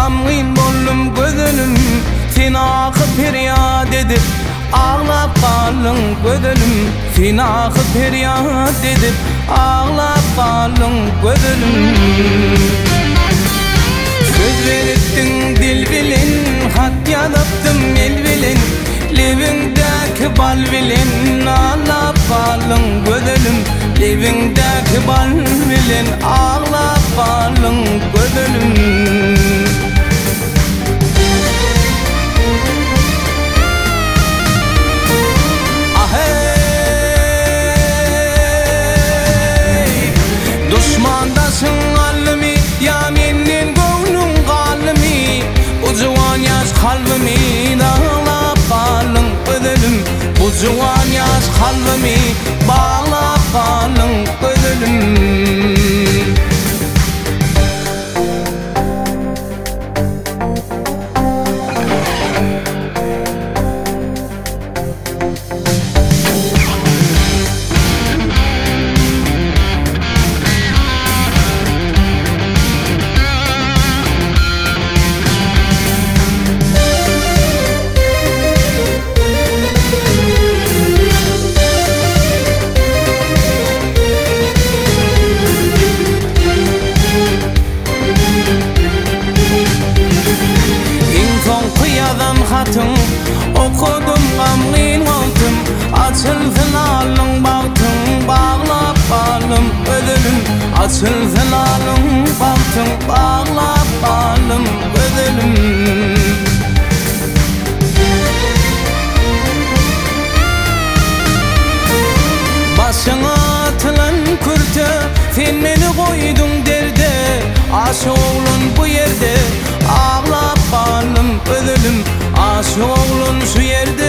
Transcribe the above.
Gamgin bollum gözünüm sen akıp feryat edip ağlap qalın gözünüm sen akıp feryat edip ağlap qalın gözünüm söz verettin dil bilen hat yazaptım el bilen lebingdeki bal bilen ağlap qalın gözünüm lebingdeki bal bilen ağlap qalın gözünüm Düşmandasın alimi ya menin gönlüm qalimi bu jwan yaş kalbimi ağlap qalın gözüm bu jwan yaş kalbimi bağlap qalın gözüm hatın okudum gamgin oltum açılsın alın baktın bağlap qalım ödülüm açılsın alın baktın bağlap qalım ödülüm başına atılan kürte sen meni koydun derde aşık oğlun bu yerde ağlap qalım ödülüm aşık oğlun şu yerde